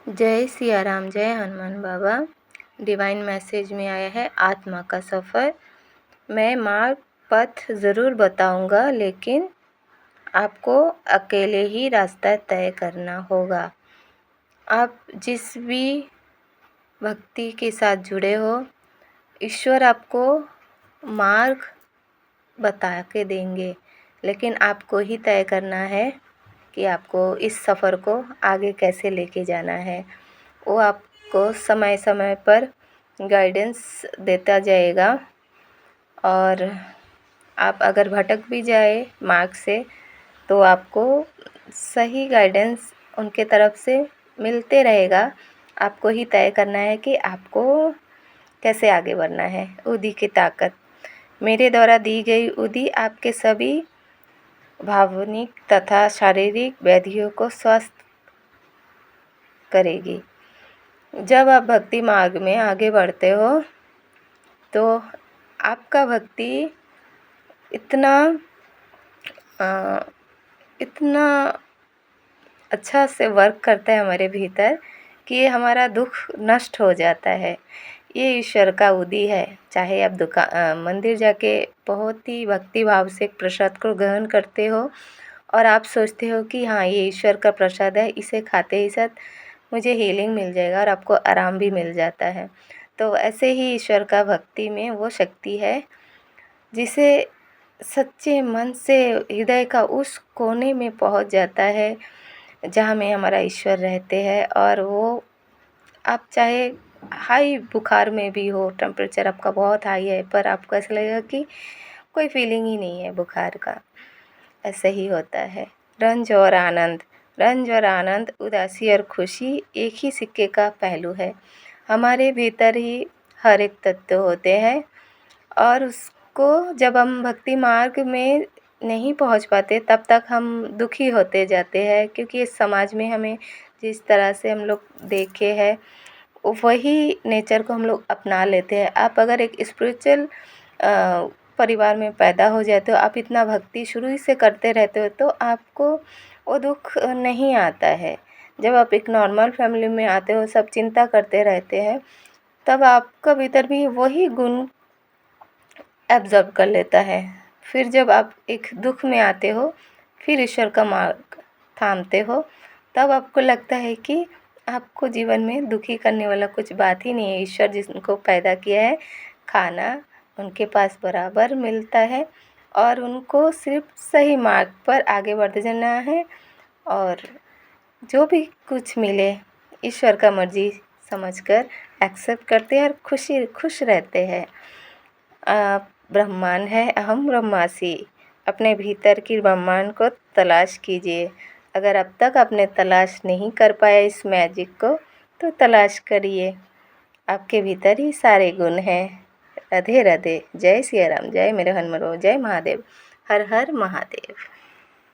जय सिया राम, जय हनुमान बाबा। Divine message में आया है आत्मा का सफ़र। मैं मार्ग पथ ज़रूर बताऊंगा, लेकिन आपको अकेले ही रास्ता तय करना होगा। आप जिस भी भक्ति के साथ जुड़े हो, ईश्वर आपको मार्ग बता के देंगे, लेकिन आपको ही तय करना है कि आपको इस सफ़र को आगे कैसे लेके जाना है। वो आपको समय समय पर गाइडेंस देता जाएगा, और आप अगर भटक भी जाए मार्ग से तो आपको सही गाइडेंस उनके तरफ से मिलते रहेगा। आपको ही तय करना है कि आपको कैसे आगे बढ़ना है। उदी की ताकत। मेरे द्वारा दी गई उदी आपके सभी भावनिक तथा शारीरिक व्याधियों को स्वस्थ करेगी। जब आप भक्ति मार्ग में आगे बढ़ते हो तो आपका भक्ति इतना अच्छा से वर्क करता है हमारे भीतर कि ये हमारा दुख नष्ट हो जाता है। ये ईश्वर का उदी है। चाहे आप मंदिर जाके बहुत ही भक्ति भाव से प्रसाद को ग्रहण करते हो और आप सोचते हो कि हाँ, ये ईश्वर का प्रसाद है, इसे खाते ही साथ मुझे हीलिंग मिल जाएगा और आपको आराम भी मिल जाता है। तो ऐसे ही ईश्वर का भक्ति में वो शक्ति है जिसे सच्चे मन से हृदय का उस कोने में पहुंच जाता है जहाँ में हमारा ईश्वर रहते हैं। और वो आप चाहे हाई बुखार में भी हो, टेम्परेचर आपका बहुत हाई है, पर आपको ऐसा लगेगा कि कोई फीलिंग ही नहीं है बुखार का। ऐसे ही होता है। रंज और आनंद, उदासी और खुशी एक ही सिक्के का पहलू है। हमारे भीतर ही हर एक तत्व होते हैं, और उसको जब हम भक्ति मार्ग में नहीं पहुंच पाते तब तक हम दुखी होते जाते हैं, क्योंकि इस समाज में हमें जिस तरह से हम लोग देखे हैं वही नेचर को हम लोग अपना लेते हैं। आप अगर एक स्पिरिचुअल परिवार में पैदा हो जाते हो, आप इतना भक्ति शुरू ही से करते रहते हो, तो आपको वो दुख नहीं आता है। जब आप एक नॉर्मल फैमिली में आते हो, सब चिंता करते रहते हैं, तब आपका भीतर भी वही गुण एब्जॉर्ब कर लेता है। फिर जब आप एक दुख में आते हो, फिर ईश्वर का मार्ग थामते हो, तब आपको लगता है कि आपको जीवन में दुखी करने वाला कुछ बात ही नहीं है। ईश्वर जिनको पैदा किया है, खाना उनके पास बराबर मिलता है, और उनको सिर्फ सही मार्ग पर आगे बढ़ते जाना है, और जो भी कुछ मिले ईश्वर का मर्जी समझकर एक्सेप्ट करते हैं और खुश रहते हैं। ब्रह्मांड है, अहम ब्रह्मासी। अपने भीतर की ब्रह्मांड को तलाश कीजिए। अगर अब तक आपने तलाश नहीं कर पाया इस मैजिक को, तो तलाश करिए। आपके भीतर ही सारे गुण हैं। राधे राधे। जय सिया राम, जय मेरे हनुमान, जय महादेव। हर हर महादेव।